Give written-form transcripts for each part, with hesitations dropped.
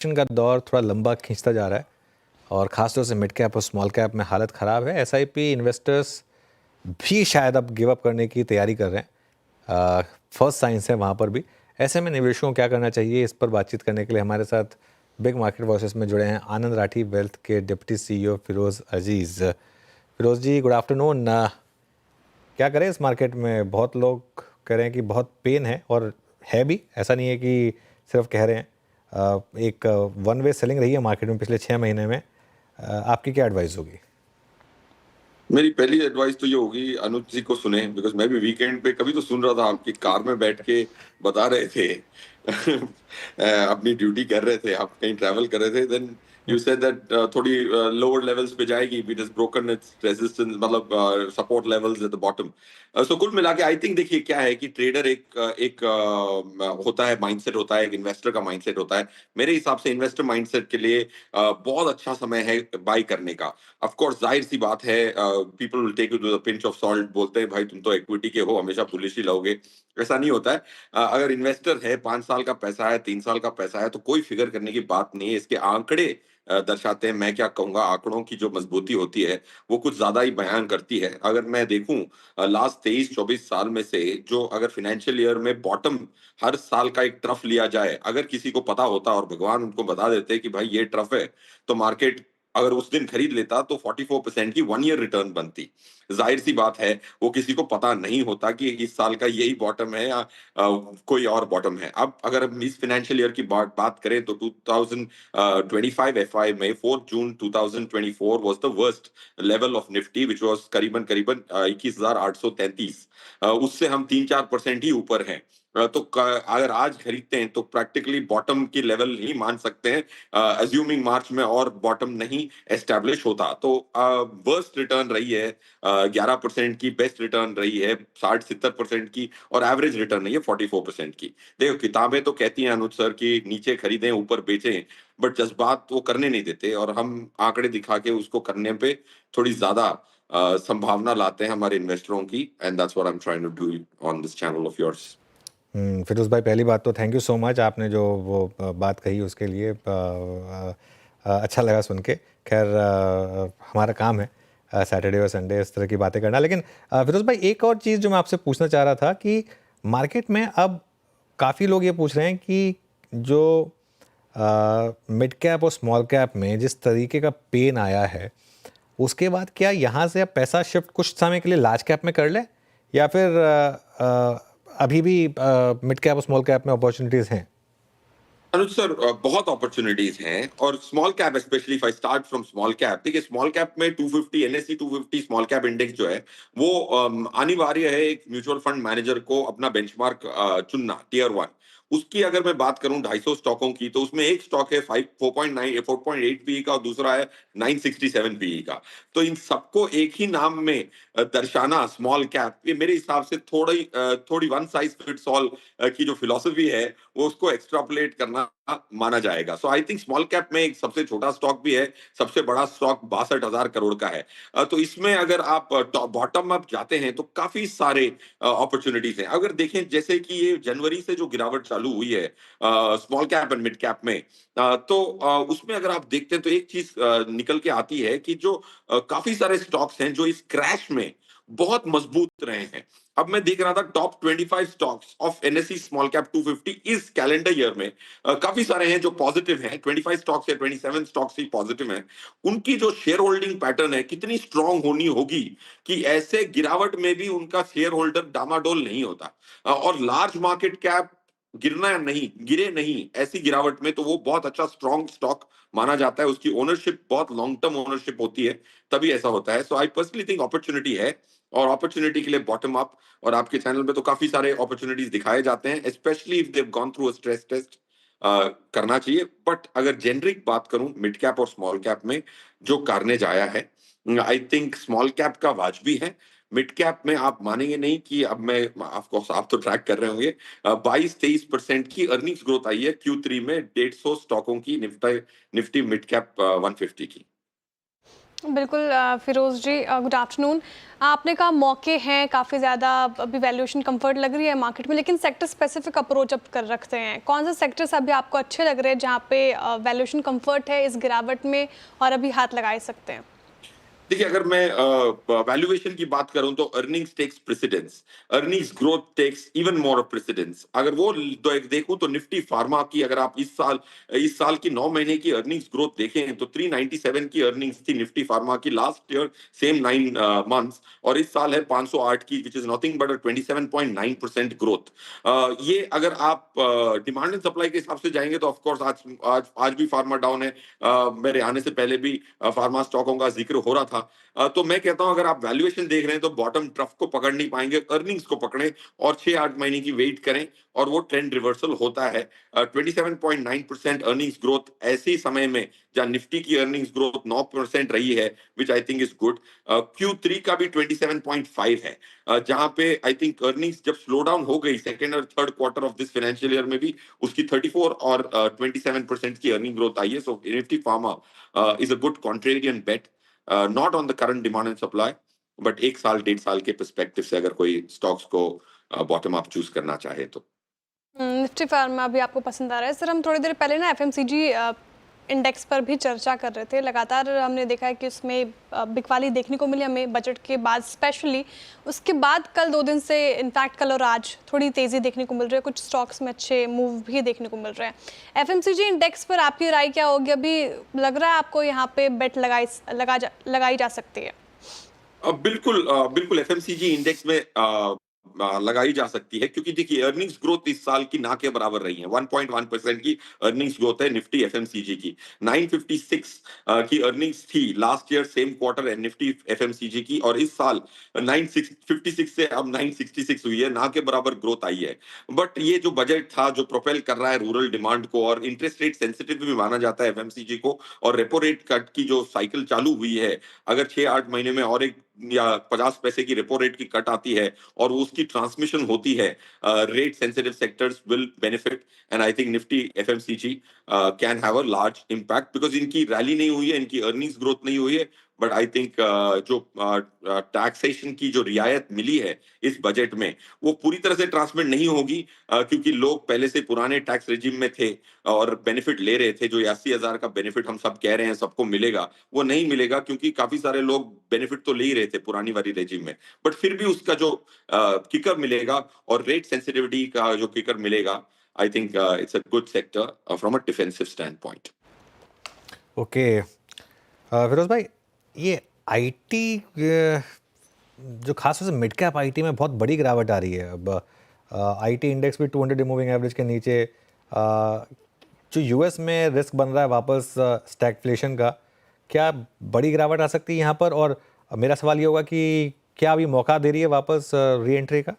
का दौर थोड़ा लंबा खींचता जा रहा है और ख़ासतौर से मिड कैप और स्मॉल कैप में हालत ख़राब है। एसआईपी इन्वेस्टर्स भी शायद अब गिव अप करने की तैयारी कर रहे हैं। फर्स्ट साइंस है वहाँ पर भी। ऐसे में निवेशकों को क्या करना चाहिए, इस पर बातचीत करने के लिए हमारे साथ बिग मार्केट वॉइसेस में जुड़े हैं आनंद राठी वेल्थ के डिप्टी सीईओ फिरोज़ अजीज़। फिरोज़ जी, गुड आफ्टरनून। क्या करें इस मार्केट में? बहुत लोग कह रहे हैं कि बहुत पेन है, और है भी, ऐसा नहीं है कि सिर्फ कह रहे हैं। एक वन वे सेलिंग रही है मार्केट में पिछले 6 महीने में। आपकी क्या एडवाइस होगी? मेरी पहली एडवाइस तो ये होगी, अनुज जी को सुने, बिकॉज मैं भी वीकेंड पे कभी तो सुन रहा था आपकी कार में बैठ के बता रहे थे अपनी ड्यूटी कर रहे थे, आप कहीं ट्रैवल कर रहे थे, देन यू सेड दैट थोड़ी लोअर लेवल्स पे जाएगी, it is broken it's resistance, मतलब support levels at the bottom. So कुल मिला के आई थिंक, देखिए क्या है कि ट्रेडर एक होता है, माइंडसेट होता है, एक इन्वेस्टर का माइंडसेट होता है। मेरे हिसाब से इन्वेस्टर माइंडसेट के लिए बहुत अच्छा समय है बाई करने का। ऑफ कोर्स जाहिर सी बात है, people will take you to the pinch of salt, बोलते हैं भाई तुम तो इक्विटी के हो, हमेशा बुलिश ही लोगे। ऐसा नहीं होता है। अगर इन्वेस्टर है, 5 साल का पैसा है, 3 साल का पैसा है, तो कोई फिगर करने की बात नहीं है। इसके आंकड़े दर्शाते हैं। मैं क्या कहूंगा, आंकड़ों की जो मजबूती होती है वो कुछ ज्यादा ही बयान करती है। अगर मैं देखूं लास्ट 23-24 साल में से, जो अगर फाइनेंशियल ईयर में बॉटम हर साल का एक ट्रफ लिया जाए, अगर किसी को पता होता और भगवान उनको बता देते कि भाई ये ट्रफ है, तो मार्केट अगर उस दिन खरीद लेता तो 44% की 1 ईयर रिटर्न बनती। जाहिर सी बात है, वो किसी को पता नहीं होता कि इस साल का यही बॉटम है या कोई और बॉटम है। अब अगर हम इस फाइनेंशियल ईयर की बात करें तो 2025 एफआई में 4 जून 2024 was the worst level of Nifty, which was करीबन करीबन 21,833। उससे हम 3-4% ही ऊपर हैं। अगर आज खरीदते हैं तो प्रैक्टिकली बॉटम की लेवल ही मान सकते हैं, अज्यूमिंग मार्च में और बॉटम नहीं एस्टेब्लिश होता। तो वर्स्ट रिटर्न रही है 11% की, बेस्ट रिटर्न रही है 60-70% की, और एवरेज रिटर्न रही है 44% की। देखो, किताबें तो कहती हैं अनुज सर कि नीचे खरीदें ऊपर बेचें, बट जज्बात वो करने नहीं देते, और हम आंकड़े दिखा के उसको करने पे थोड़ी ज्यादा संभावना लाते हैं हमारे इन्वेस्टरों की। And that's what I am trying to do on this channel of yours. Firoz भाई, पहली बात तो थैंक यू सो मच, आपने जो वो बात कही उसके लिए। अच्छा लगा सुन के। खैर, हमारा काम है सैटरडे और संडे इस तरह की बातें करना। लेकिन फिरोज़ भाई, एक और चीज़ जो मैं आपसे पूछना चाह रहा था कि मार्केट में अब काफ़ी लोग ये पूछ रहे हैं कि जो मिड कैप और स्मॉल कैप में जिस तरीके का पेन आया है, उसके बाद क्या यहाँ से अब पैसा शिफ्ट कुछ समय के लिए लार्ज कैप में कर ले, या फिर अभी भी मिड कैप और स्मॉल कैप में अपॉर्चुनिटीज हैं? अनुज सर, बहुत अपॉर्चुनिटीज हैं, और small cap specially, if I start from small cap, देखिए स्मॉल कैप में 250 एनएससी 250 स्मॉल कैप इंडेक्स जो है वो अनिवार्य है एक म्यूचुअल फंड मैनेजर को अपना बेंचमार्क चुनना, टियर 1। उसकी अगर मैं बात करूं 250 स्टॉकों की, तो उसमें एक स्टॉक है 4.8 पीई का, और दूसरा है 967 पीई का। तो इन सबको एक ही नाम में दर्शाना स्मॉल कैप, ये मेरे हिसाब से थोड़ी वन साइज फिट्स ऑल की जो फिलॉसफी है वो उसको एक्सट्रापोलेट करना माना जाएगा। सो आई थिंक स्मॉल कैप में एक सबसे छोटा स्टॉक भी है, सबसे बड़ा स्टॉक 62,000 करोड़ का है। तो इसमें अगर आप बॉटम अप जाते हैं तो काफी सारे अपॉर्चुनिटीज हैं। अगर देखें जैसे कि ये जनवरी से जो गिरावट चालू हुई है small cap and mid cap में, तो उसमें अगर आप देखते हैं तो एक चीज निकल के आती है कि जो काफी सारे स्टॉक्स हैं जो इस क्रैश में बहुत मजबूत रहे हैं। अब मैं देख रहा था top 25 stocks of NSC small cap 250 इस कैलेंडर ईयर में, काफी सारे हैं जो पॉजिटिव हैं, 25 स्टॉक्स या 27 स्टॉक्स ही पॉजिटिव हैं। उनकी जो शेयर होल्डिंग पैटर्न है कितनी स्ट्रांग होनी होगी कि ऐसे गिरावट में भी उनका शेयर होल्डर डामाडोल नहीं होता। और लार्ज मार्केट कैप गिरना नहीं, गिरे नहीं ऐसी गिरावट में, तो वो बहुत अच्छा स्ट्रांग स्टॉक माना जाता है। उसकी ओनरशिप बहुत लॉन्ग टर्म ओनरशिप होती है, तभी ऐसा होता है। सो आई पर्सनली थिंक अपॉर्चुनिटी है, और अपॉर्चुनिटी के लिए बॉटम अप, और आपके चैनल पे तो काफी सारे अपॉर्चुनिटीज दिखाए जाते हैं, specially if they've gone through a stress test, करना चाहिए। बट अगर जेनरिक बात करूं मिड कैप और स्मॉल कैप में जो कार्नेज आया है, आई थिंक स्मॉल कैप का वाजबी है। मिड कैप में आप मानेंगे नहीं कि अब मैं आपको, आप तो ट्रैक कर रहे होंगे, 22-23% की अर्निंग्स ग्रोथ आई है Q3 में 150 स्टॉकों की, निफ्टी निफ्टी मिड कैप 150 की। बिल्कुल फिरोज़ जी गुड आफ्टरनून। आपने कहा मौके हैं काफ़ी ज़्यादा, अभी वैल्यूएशन कंफर्ट लग रही है मार्केट में, लेकिन सेक्टर स्पेसिफिक अप्रोच अब कर रखते हैं। कौन से सेक्टर्स अभी आपको अच्छे लग रहे हैं जहाँ पे वैल्यूएशन कंफर्ट है इस गिरावट में और अभी हाथ लगा सकते हैं? देखिए, अगर मैं वैल्यूएशन की बात करूं तो earnings takes precedence, earnings growth takes even more of precedence. अगर वो तो एक देखूं तो निफ्टी फार्मा की, अगर आप इस साल की 9 महीने की अर्निंग्स ग्रोथ देखें तो 397 की अर्निंग्स थी निफ्टी फार्मा की लास्ट ईयर सेम 9 मंथ्स, और इस साल है 508 की, which is nothing but a 27.9% growth. ये अगर आप डिमांड एंड सप्लाई के हिसाब से जाएंगे तो ऑफ कोर्स आज आज आज भी फार्मा डाउन है। मेरे आने से पहले भी फार्मा स्टॉकों का जिक्र हो रहा था। तो मैं कहता हूं अगर आप वैल्यूएशन देख रहे हैं तो बॉटम ट्रफ को पकड़ नहीं पाएंगे, अर्निंग्स को पकड़ें और 6-8 महीने की वेट करें और वो ट्रेंड रिवर्सल होता है। 27.9% अर्निंग्स ग्रोथ ऐसे ही समय में जहां निफ्टी की अर्निंग्स ग्रोथ 9% रही है, which I think is good. Q3 का भी 27.5 है, जहां पे आई थिंक अर्निंग्स जब स्लो डाउन हो गई सेकेंड और third quarter of this financial year में भी उसकी 34 और 27% की अर्निंग ग्रोथ आई है। So Nifty pharma is a good contrarian bet, not on the current demand and supply, but 1 साल 1.5 साल के पर्सपेक्टिव से अगर कोई स्टॉक्स को बॉटम अप चूज करना चाहे तो। निफ्टी फार्मा भी आपको पसंद आ रहा है। सर, हम थोड़ी देर पहले ना एफएमसीजी इंडेक्स पर भी चर्चा कर रहे थे। लगातार हमने देखा है कि उसमें बिकवाली देखने को मिली हमें बजट के बाद स्पेशली। उसके बाद कल 2 दिन से इनफैक्ट कल और आज थोड़ी तेज़ी देखने को मिल रही है, कुछ स्टॉक्स में अच्छे मूव भी देखने को मिल रहे हैं। एफएमसीजी इंडेक्स पर आपकी राय क्या होगी? अभी लग रहा है आपको यहाँ पे बेट लगाई जा सकती है? बिल्कुल एफएमसीजी इंडेक्स में लगाई जा सकती है, क्योंकि देखिए अर्निंग्स ग्रोथ इस साल की ना के बराबर रही है। 1.1% की अर्निंग्स ग्रोथ है निफ्टी एफएमसीजी की। 956 की अर्निंग्स थी लास्ट ईयर सेम क्वार्टर है निफ्टी एफएमसीजी की, और इस साल 956 से अब 966 हुई है, ना के बराबर ग्रोथ आई है। बट ये जो बजट था जो प्रोपेल कर रहा है रूरल डिमांड को, और इंटरेस्ट रेट सेंसिटिव भी माना जाता है एफएमसीजी को, और रेपो रेट कट की जो साइकिल चालू हुई है, अगर 6-8 महीने में और एक या 50 पैसे की रेपो रेट की कट आती है और उसकी ट्रांसमिशन होती है, rate sensitive sectors will benefit, and I think Nifty FMCG can have a large impact, because इनकी रैली नहीं हुई है, इनकी अर्निंग्स ग्रोथ नहीं हुई है। बट आई थिंक जो टैक्सेशन की जो रियायत मिली है इस बजट में वो पूरी तरह से ट्रांसमिट नहीं होगी, क्योंकि लोग पहले से पुराने टैक्स रिजिम में थे और बेनिफिट ले रहे थे। जो 80,000 का बेनिफिट हम सब कह रहे हैं सबको मिलेगा, वो नहीं मिलेगा, क्योंकि काफी सारे लोग बेनिफिट तो ले ही रहे थे पुरानी वाली रेजिम में। बट फिर भी उसका जो किकर मिलेगा और रेट सेंसिटिविटी का जो किकर मिलेगा, I think it's a good sector from a defensive stand point. Okay, Firoz भाई, ये आईटी जो खास तौर से मिड कैप आईटी में बहुत बड़ी गिरावट आ रही है। अब आईटी इंडेक्स भी 200 मूविंग एवरेज के नीचे। जो यूएस में रिस्क बन रहा है वापस स्टैगफ्लेशन का, क्या बड़ी गिरावट आ सकती है यहाँ पर? और मेरा सवाल ये होगा कि क्या अभी मौका दे रही है वापस री एंट्री का?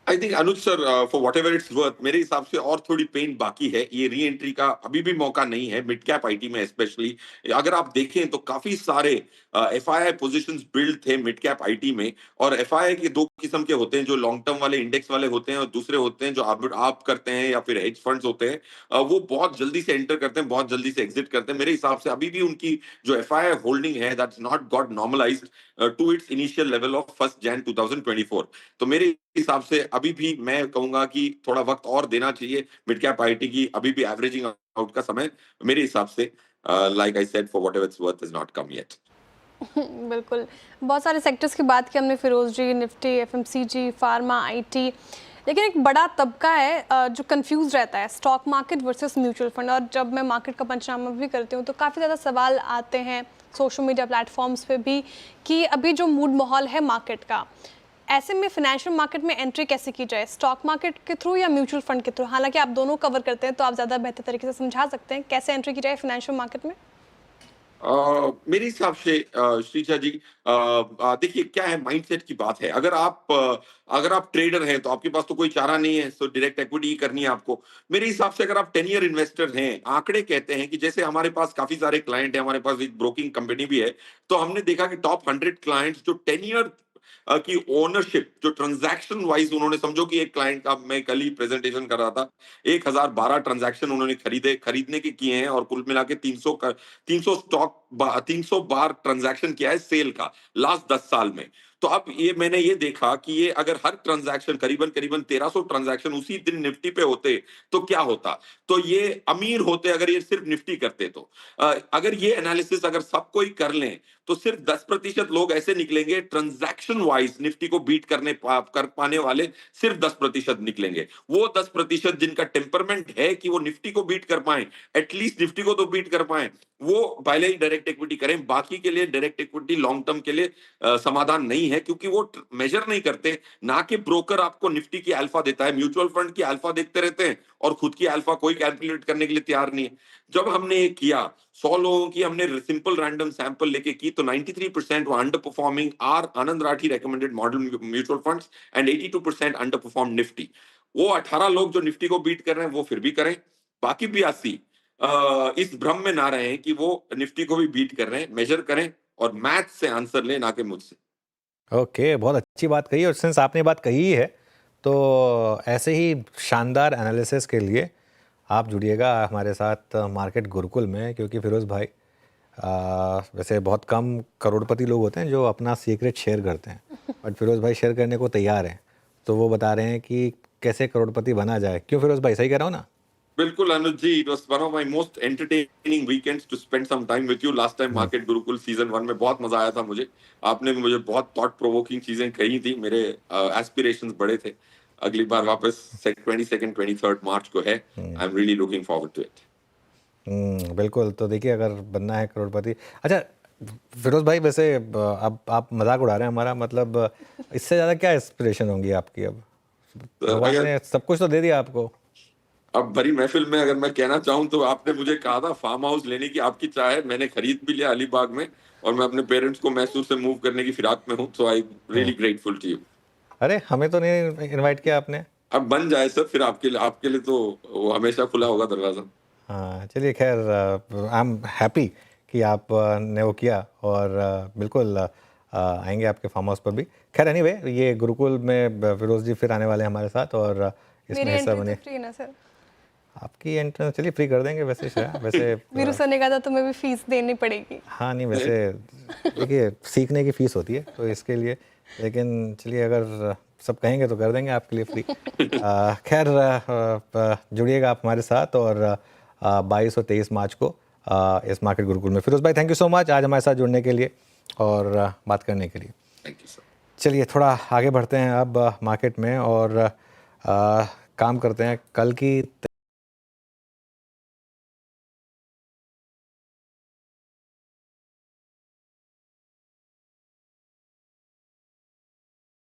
I think Anuj sir, for what ever its worth, मेरे हिसाब से और थोड़ी पेन बाकी है। ये री एंट्री का अभी भी मौका नहीं है मिड कैप आईटी में स्पेशली। अगर आप देखें तो काफी सारे एफआईआई पोजीशंस बिल्ड थे मिड कैप आईटी में, और एफआईआई के दो किस्म के होते हैं, जो लॉन्ग टर्म वाले इंडेक्स वाले होते हैं और दूसरे होते हैं जो आप करते हैं या फिर हेज फंड्स होते हैं। वो बहुत जल्दी से एंटर करते हैं, बहुत जल्दी से एग्जिट करते हैं। मेरे हिसाब से अभी भी उनकी जो एफआईआई होल्डिंग है that's not got normalized to its initial level of 1 Jan 2024। तो मेरे हिसाब से अभी भी मैं कहूंगा कि थोड़ा वक्त और देना चाहिए मिड कैप आईटी की। अभी भी एवरेजिंग आउट का समय मेरे हिसाब से, like I said, for whatever it's worth, is not come yet. बिल्कुल। बहुत सारे सेक्टर्स की बात की हमने, फिरोज जी, निफ्टी, एफएमसीजी, फार्मा, आईटी, लेकिन एक बड़ा तबका है जो कंफ्यूज रहता है stock market versus mutual fund. और जब मैं मार्केट का पंचनामा भी करती हूँ तो काफ़ी ज़्यादा सवाल आते हैं सोशल मीडिया प्लेटफॉर्म्स पे भी कि अभी जो मूड माहौल है मार्केट का, ऐसे में फाइनेंशियल मार्केट में एंट्री कैसे की जाए, स्टॉक मार्केट के थ्रू या म्यूचुअल फंड के थ्रू? हालांकि आप दोनों कवर करते हैं तो आप ज़्यादा बेहतर तरीके से समझा सकते हैं कैसे एंट्री की जाए फाइनेंशियल मार्केट में। मेरे हिसाब से श्रीजा जी, देखिए क्या है, माइंडसेट की बात है। अगर आप ट्रेडर हैं तो आपके पास तो कोई चारा नहीं है, सो डायरेक्ट इक्विटी ही करनी है आपको। मेरे हिसाब से अगर आप 10 ईयर इन्वेस्टर हैं, आंकड़े कहते हैं कि जैसे हमारे पास काफी सारे क्लाइंट हैं, हमारे पास एक ब्रोकिंग कंपनी भी है, तो हमने देखा कि टॉप 100 क्लाइंट्स जो 10 ईयर कि ओनरशिप जो ट्रांजैक्शन वाइज उन्होंने, समझो कि एक क्लाइंट का मैं कल ही प्रेजेंटेशन कर रहा था, 1012 ट्रांजैक्शन उन्होंने खरीदने के किए हैं और कुल मिला के 300 स्टॉक 300 बार ट्रांजैक्शन किया है सेल का लास्ट 10 साल में। तो अब मैंने ये देखा कि ये अगर हर ट्रांजैक्शन करीबन करीबन 1300 ट्रांजैक्शन उसी दिन निफ्टी पे होते तो क्या होता। तो ये अमीर होते अगर ये सिर्फ निफ्टी करते तो। अगर ये एनालिसिस अगर सब कोई कर लें तो सिर्फ 10% लोग ऐसे निकलेंगे ट्रांजैक्शन वाइज निफ्टी को बीट कर पाने वाले, सिर्फ 10% निकलेंगे। वो 10% जिनका टेम्परमेंट है कि वो निफ्टी को बीट कर पाए, एटलीस्ट निफ्टी को तो बीट कर पाए, वो पहले ही डायरेक्ट इक्विटी करें। बाकी के लिए डायरेक्ट इक्विटी लॉन्ग टर्म के लिए समाधान नहीं है, क्योंकि वो मेजर नहीं करते। ना कि ब्रोकर आपको निफ्टी की अल्फा देता है, म्यूचुअल फंड की अल्फा देखते रहते हैं और खुद की अल्फा कोई कैलकुलेट करने के लिए तैयार नहीं है। जब हमने ये किया, 100 लोगों की हमने सिंपल रैंडम सैंपल लेके की, तो 93% वो under performing are Anand Rathi recommended model mutual funds and 82% under perform Nifty. वो 18 लोग जो निफ्टी को बीट कर रहे हैं वो फिर भी करें, बाकी 82 इस भ्रम में ना रहें कि वो निफ्टी को भी बीट कर रहे हैं। मेजर करें और मैथ से आंसर लें, ना कि मुझसे। ओके, बहुत अच्छी बात कही। और सिंस आपने बात कही ही है तो ऐसे ही शानदार एनालिसिस के लिए आप जुड़िएगा हमारे साथ मार्केट गुरुकुल में, क्योंकि फिरोज़ भाई वैसे बहुत कम करोड़पति लोग होते हैं जो अपना सीक्रेट शेयर करते हैं, बट फिरोज़ भाई शेयर करने को तैयार हैं। तो वो बता रहे हैं कि कैसे करोड़पति बना जाए। क्यों फिरोज़ भाई, सही कह रहा हूँ ना? बिल्कुल Anuj ji, it was one of my most entertaining weekends to spend some time with you. Last time market Gurukul season 1 में बहुत मजा आया था मुझे। आपने मुझे बहुत थॉट प्रोवोकिंग चीजें कही थी, मेरे एस्पिरेशंस बड़े थे। अगली बार वापस 22nd 23rd मार्च को है। I am really looking forward to it. बिल्कुल। तो देखिए, अगर बनना है करोड़पति। अच्छा फिरोज़ भाई, वैसे अब आप मजाक उड़ा रहे हैं हमारा, मतलब इससे ज़्यादा क्या एस्पिरेशन होंगी आपकी? अब भगवान अगर ने सब कुछ तो दे दिया आपको। अब भरी महफिल में अगर मैं कहना चाहूं तो आपने मुझे कहा था फार्म हाउस लेने की आपकी चाह है, मैंने खरीद भी लिया अलीबाग में, और मैं अपने पेरेंट्स को मैसूर से मूव करने की फिराक में हूं। So I really grateful to you. अरे हमें तो नहीं इनवाइट किया आपने। अब बन जाए सर, फिर आपके लिए तो वो हमेशा खुला होगा दरवाजा। हाँ चलिए, खैर आई एम हैप्पी कि आप ने वो किया, और बिल्कुल आएंगे आपके फार्म हाउस पर भी। खैर एनीवे, ये गुरुकुल में फिरोज जी फिर आने वाले हैं हमारे साथ, और इसमें मेरी हिस्सा एंट्री बने। तो फ्री ना सर? आपकी एंट्रेंस चलिए फ्री कर देंगे वैसे वैसे वीरू सर ने कहा था तुम्हें भी फीस देनी पड़ेगी। हाँ नहीं, वैसे देखिए सीखने की फ़ीस होती है तो इसके लिए, लेकिन चलिए अगर सब कहेंगे तो कर देंगे आपके लिए फ्री। खैर जुड़िएगा आप हमारे साथ, और 22 और 23 मार्च को इस मार्केट गुरुकुल में। फिरोज भाई थैंक यू सो मच आज हमारे साथ जुड़ने के लिए और बात करने के लिए। Thank you sir. चलिए थोड़ा आगे बढ़ते हैं अब मार्केट में, और काम करते हैं कल की